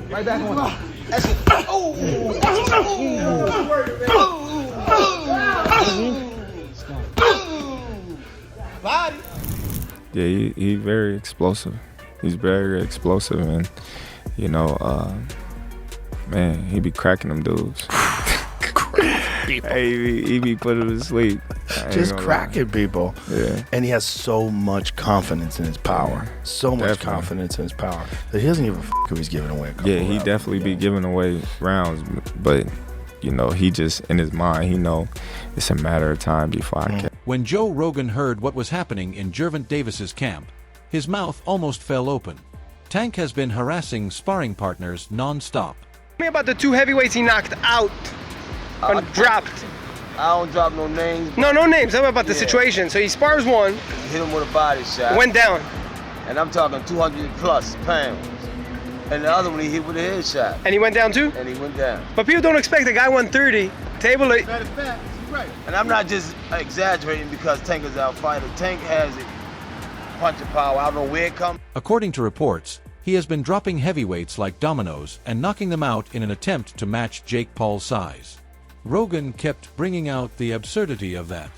Right back on. That's it. Oh! Body. Yeah, he very explosive. He's very explosive, and you know, man, he be cracking them dudes. Hey, he be putting them to sleep. Just cracking people. Yeah. And he has so much confidence in his power. So much confidence in his power that he doesn't give a f who he's giving away a couple Yeah, he definitely be giving away rounds, but you know, he just in his mind, he know it's a matter of time before I catch. When Joe Rogan heard what was happening in Gervonta Davis's camp, his mouth almost fell open. Tank has been harassing sparring partners non-stop. Tell me about the 2 heavyweights he knocked out and dropped. I don't drop no names. No names. Tell me about the situation. So he spars one. Hit him with a body shot. Went down. And I'm talking 200 plus pounds. And the other one he hit with a headshot. And he went down too? And he went down. But people don't expect a guy 130. Table it. Matter of fact, he's right. And I'm not just exaggerating because Tank is our fighter. Tank has it. Punching power. I don't know where it comes. According to reports, he has been dropping heavyweights like dominoes and knocking them out in an attempt to match Jake Paul's size. Rogan kept bringing out the absurdity of that.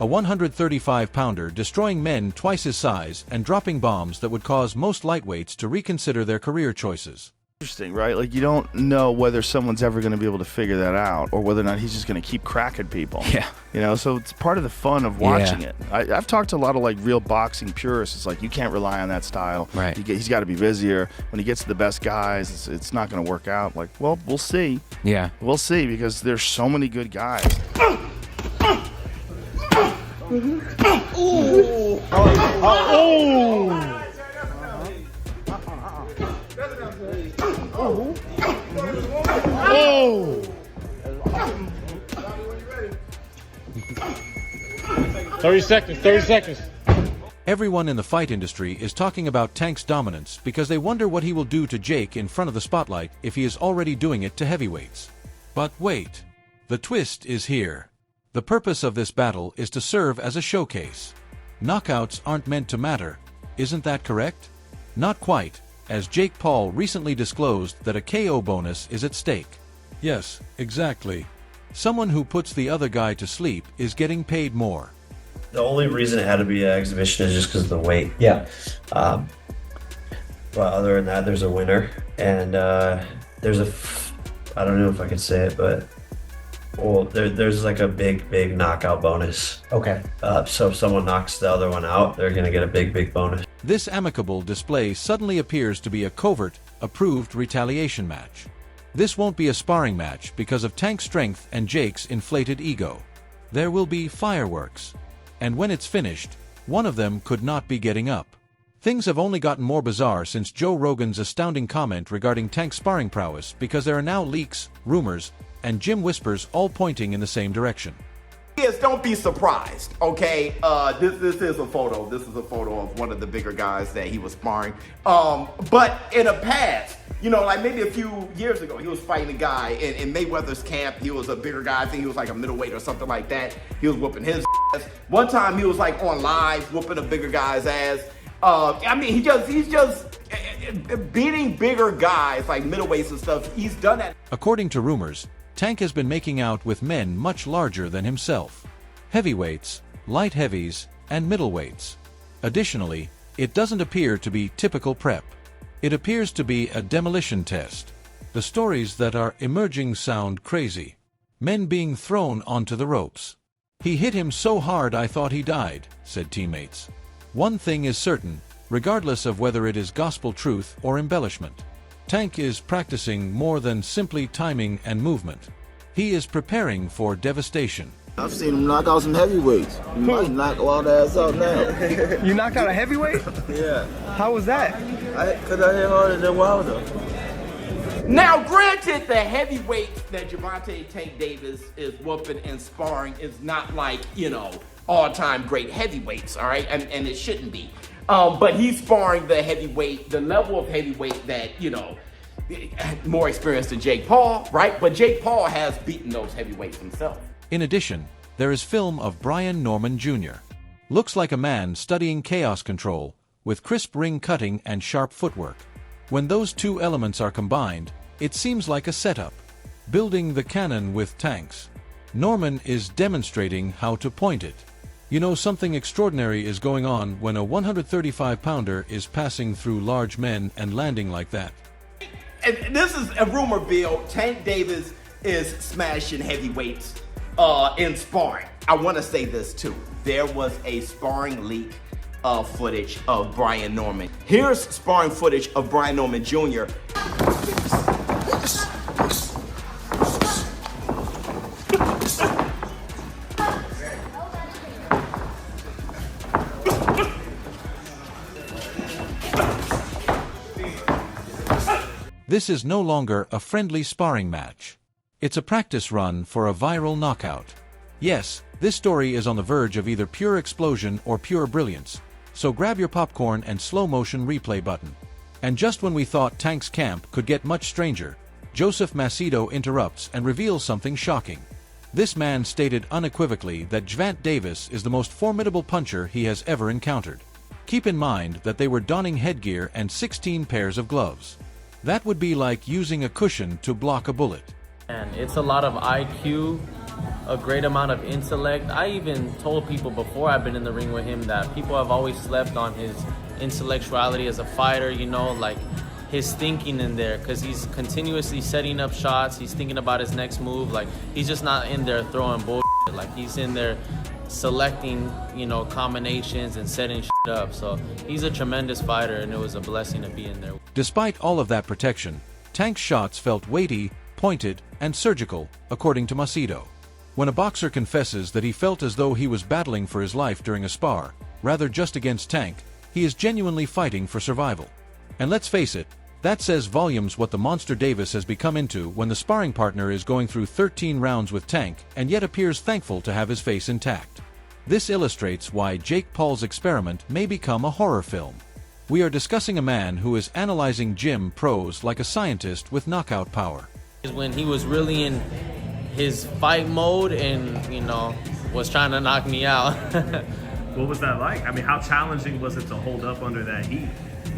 A 135-pounder destroying men twice his size and dropping bombs that would cause most lightweights to reconsider their career choices. Interesting, right? Like, you don't know whether someone's ever going to be able to figure that out or whether or not he's just going to keep cracking people. Yeah. You know, so it's part of the fun of watching it. I've talked to a lot of, like, real boxing purists. It's like, you can't rely on that style. Right. He's got to be busier. When he gets to the best guys, it's not going to work out. Like, well, we'll see. Yeah. We'll see because there's so many good guys. Oh! 30 seconds, 30 seconds. Everyone in the fight industry is talking about Tank's dominance because they wonder what he will do to Jake in front of the spotlight if he is already doing it to heavyweights. But wait. The twist is here. The purpose of this battle is to serve as a showcase. Knockouts aren't meant to matter. Isn't that correct? Not quite, as Jake Paul recently disclosed that a KO bonus is at stake. Yes, exactly. Someone who puts the other guy to sleep is getting paid more. The only reason it had to be an exhibition is just because of the weight. Yeah. Well, other than that, there's a winner, and there's I don't know if I can say it, but there's like a big knockout bonus. Okay. So if someone knocks the other one out, they're gonna get a big bonus. This amicable display suddenly appears to be a covert, approved retaliation match. This won't be a sparring match because of Tank's strength and Jake's inflated ego. There will be fireworks. And when it's finished, one of them could not be getting up. Things have only gotten more bizarre since Joe Rogan's astounding comment regarding Tank's sparring prowess because there are now leaks, rumors, and Jim whispers all pointing in the same direction. Yes, don't be surprised, okay? This is a photo. This is a photo of one of the bigger guys that he was sparring. But in the past, you know, like maybe a few years ago, he was fighting a guy in Mayweather's camp. He was a bigger guy. I think he was like a middleweight or something like that. He was whooping his ass. One time he was like on live whooping a bigger guy's ass. I mean, he's just beating bigger guys like middleweights and stuff. He's done that. According to rumors, Tank has been making out with men much larger than himself. Heavyweights, light heavies, and middleweights. Additionally, it doesn't appear to be typical prep. It appears to be a demolition test. The stories that are emerging sound crazy. Men being thrown onto the ropes. He hit him so hard I thought he died, said teammates. One thing is certain, regardless of whether it is gospel truth or embellishment. Tank is practicing more than simply timing and movement. He is preparing for devastation. I've seen him knock out some heavyweights. You might knock a lot of ass out now. You knocked out a heavyweight? Yeah. How was that? Because I hit harder than Wilder. Now, granted, the heavyweight that Gervonta Tank Davis is whooping and sparring is not like, you know, all-time great heavyweights, all right? And it shouldn't be. But he's sparring the heavyweight, the level of heavyweight that, you know, more experienced than Jake Paul, right? But Jake Paul has beaten those heavyweights himself. In addition, there is film of Brian Norman Jr. Looks like a man studying chaos control, with crisp ring cutting and sharp footwork. When those two elements are combined, it seems like a setup. Building the cannon with tanks. Norman is demonstrating how to point it. You know, something extraordinary is going on when a 135-pounder is passing through large men and landing like that. And this is a rumor, Bill. Tank Davis is smashing heavyweights in sparring. I want to say this too. There was a sparring leak of footage of Brian Norman. Here's sparring footage of Brian Norman Jr. This is no longer a friendly sparring match. It's a practice run for a viral knockout. Yes, this story is on the verge of either pure explosion or pure brilliance, so grab your popcorn and slow-motion replay button. And just when we thought Tank's camp could get much stranger, Joseph Macedo interrupts and reveals something shocking. This man stated unequivocally that Gervonta Davis is the most formidable puncher he has ever encountered. Keep in mind that they were donning headgear and 16 pairs of gloves. That would be like using a cushion to block a bullet. And it's a lot of IQ, a great amount of intellect. I even told people before I've been in the ring with him that people have always slept on his intellectuality as a fighter, you know, like his thinking in there, because he's continuously setting up shots. He's thinking about his next move. Like, he's just not in there throwing bullshit. Like, he's in there selecting, you know, combinations and setting shit up. So he's a tremendous fighter, and it was a blessing to be in there. Despite all of that protection, Tank's shots felt weighty, pointed, and surgical, according to Macedo. When a boxer confesses that he felt as though he was battling for his life during a spar, rather just against Tank, he is genuinely fighting for survival. And let's face it, that says volumes what the monster Davis has become into when the sparring partner is going through 13 rounds with Tank and yet appears thankful to have his face intact. This illustrates why Jake Paul's experiment may become a horror film. We are discussing a man who is analyzing gym pros like a scientist with knockout power. When he was really in his fight mode and, you know, was trying to knock me out. What was that like? I mean, how challenging was it to hold up under that heat?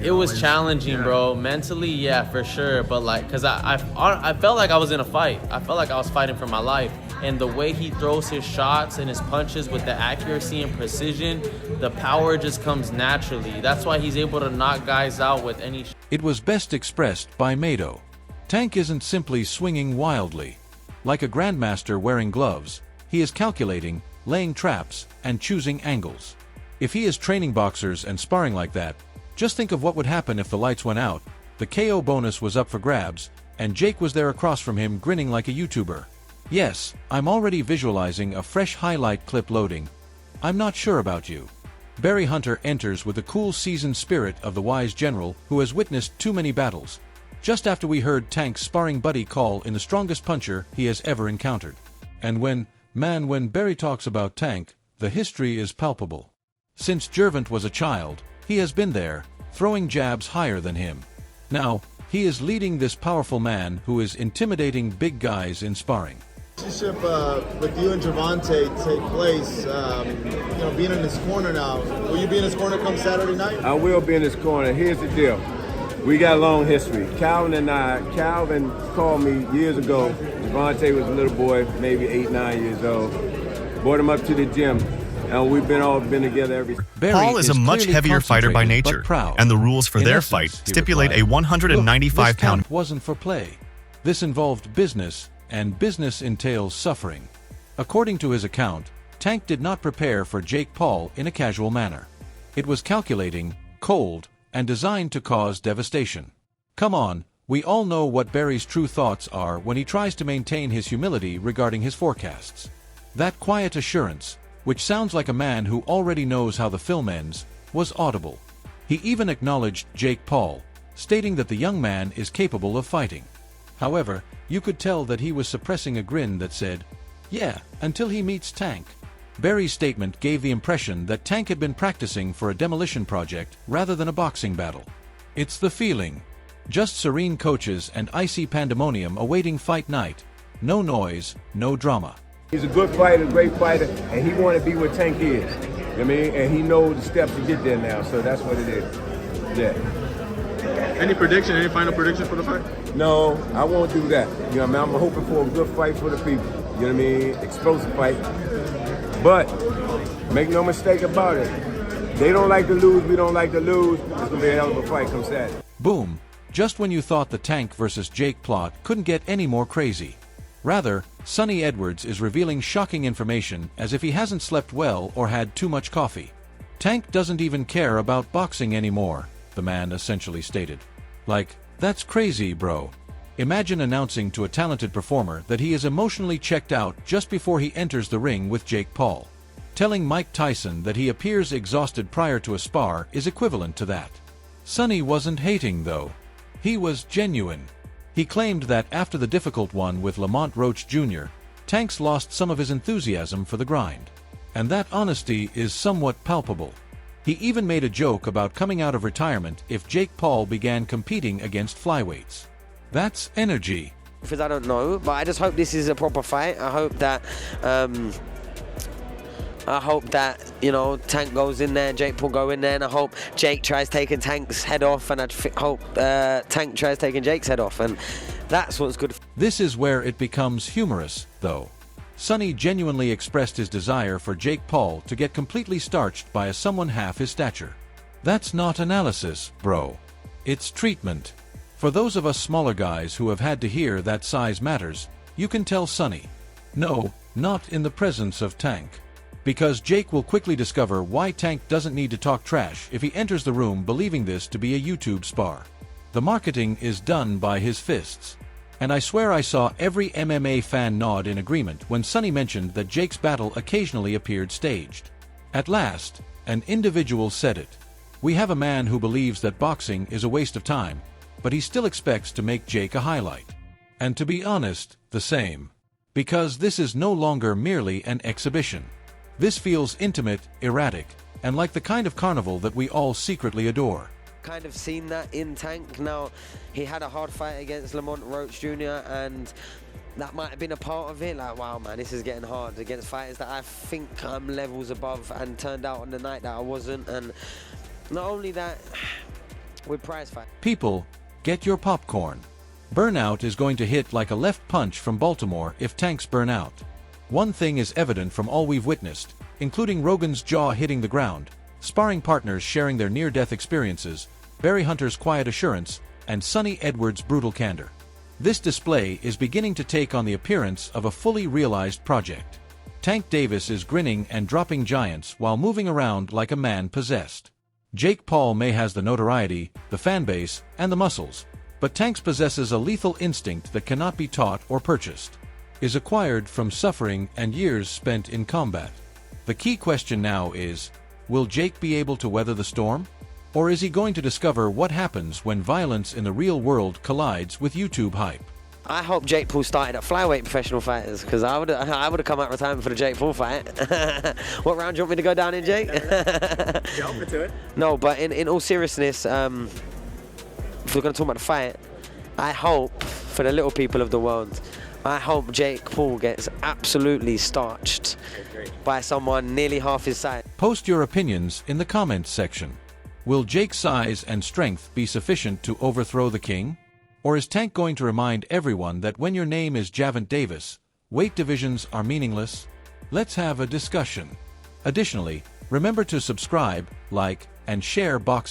It was challenging, bro. Mentally, yeah, for sure. But like, cause I felt like I was in a fight. I felt like I was fighting for my life. And the way he throws his shots and his punches with the accuracy and precision, the power just comes naturally. That's why he's able to knock guys out with any. It was best expressed by Macedo. Tank isn't simply swinging wildly. Like a grandmaster wearing gloves, he is calculating, laying traps, and choosing angles. If he is training boxers and sparring like that, just think of what would happen if the lights went out, the KO bonus was up for grabs, and Jake was there across from him grinning like a YouTuber. Yes, I'm already visualizing a fresh highlight clip loading. I'm not sure about you. Barry Hunter enters with the cool seasoned spirit of the wise general who has witnessed too many battles, just after we heard Tank's sparring buddy call in the strongest puncher he has ever encountered. And when Barry talks about Tank, the history is palpable. Since Gervonta was a child, he has been there, throwing jabs higher than him. Now, he is leading this powerful man who is intimidating big guys in sparring. Relationship with you and Gervonta take place, being in his corner now. Will you be in his corner come Saturday night? I will be in his corner. Here's the deal. We got a long history. Calvin called me years ago. Gervonta was a little boy, maybe 8, 9 years old. Brought him up to the gym. And we've all been together every. Paul is a much heavier fighter by nature, and the rules for their fight stipulate a 195-pound. This wasn't for play. This involved business, and business entails suffering. According to his account, Tank did not prepare for Jake Paul in a casual manner. It was calculating, cold, and designed to cause devastation. Come on, we all know what Barry's true thoughts are when he tries to maintain his humility regarding his forecasts. That quiet assurance, which sounds like a man who already knows how the film ends, was audible. He even acknowledged Jake Paul, stating that the young man is capable of fighting. However, you could tell that he was suppressing a grin that said, "Yeah, until he meets Tank." Barry's statement gave the impression that Tank had been practicing for a demolition project rather than a boxing battle. It's the feeling. Just serene coaches and icy pandemonium awaiting fight night. No noise, no drama. He's a good fighter, great fighter, and he want to be where Tank is. I mean, and he knows the steps to get there now, so that's what it is. Yeah. Any prediction? Any final prediction for the fight? No, I won't do that. You know what I mean? I'm hoping for a good fight for the people. You know what I mean? Explosive fight. But make no mistake about it. They don't like to lose. We don't like to lose. It's going to be a hell of a fight come Saturday. Boom. Just when you thought the Tank versus Jake plot couldn't get any more crazy. Rather, Sonny Edwards is revealing shocking information as if he hasn't slept well or had too much coffee. Tank doesn't even care about boxing anymore, the man essentially stated. Like, that's crazy, bro. Imagine announcing to a talented performer that he is emotionally checked out just before he enters the ring with Jake Paul. Telling Mike Tyson that he appears exhausted prior to a spar is equivalent to that. Sonny wasn't hating, though. He was genuine. He claimed that after the difficult one with Lamont Roach Jr., Tank's lost some of his enthusiasm for the grind. And that honesty is somewhat palpable. He even made a joke about coming out of retirement if Jake Paul began competing against flyweights. That's energy. Because I don't know, but I just hope this is a proper fight. I hope that, you know, Tank goes in there, Jake Paul go in there, and I hope Jake tries taking Tank's head off, and I hope Tank tries taking Jake's head off, and that's what's good. This is where it becomes humorous, though. Sonny genuinely expressed his desire for Jake Paul to get completely starched by someone half his stature. That's not analysis, bro. It's treatment. For those of us smaller guys who have had to hear that size matters, you can tell Sonny. No, not in the presence of Tank. Because Jake will quickly discover why Tank doesn't need to talk trash if he enters the room believing this to be a YouTube spar. The marketing is done by his fists. And I swear I saw every MMA fan nod in agreement when Sonny mentioned that Jake's battle occasionally appeared staged. At last, an individual said it. We have a man who believes that boxing is a waste of time, but he still expects to make Jake a highlight. And to be honest, the same. Because this is no longer merely an exhibition. This feels intimate, erratic, and like the kind of carnival that we all secretly adore. Kind of seen that in Tank. Now, he had a hard fight against Lamont Roach Jr., and that might have been a part of it. Like, wow, man, this is getting hard against fighters that I think I'm levels above, and turned out on the night that I wasn't. And not only that, with prize fight. People, get your popcorn. Burnout is going to hit like a left punch from Baltimore if Tank's burn out. One thing is evident from all we've witnessed, including Rogan's jaw hitting the ground, sparring partners sharing their near-death experiences, Barry Hunter's quiet assurance, and Sonny Edwards' brutal candor. This display is beginning to take on the appearance of a fully realized project. Tank Davis is grinning and dropping giants while moving around like a man possessed. Jake Paul may has the notoriety, the fan base, and the muscles, but Tank possesses a lethal instinct that cannot be taught or purchased. Is acquired from suffering and years spent in combat. The key question now is, will Jake be able to weather the storm? Or is he going to discover what happens when violence in the real world collides with YouTube hype? I hope Jake Paul started at flyweight professional fighters, because I would have come out of retirement for the Jake Paul fight. What round do you want me to go down in, Jake? Get open to it. No, but in all seriousness, if we're going to talk about the fight, I hope, for the little people of the world, I hope Jake Paul gets absolutely starched by someone nearly half his size. Post your opinions in the comments section. Will Jake's size and strength be sufficient to overthrow the king? Or is Tank going to remind everyone that when your name is Gervonta Davis, weight divisions are meaningless? Let's have a discussion. Additionally, remember to subscribe, like, and share boxing.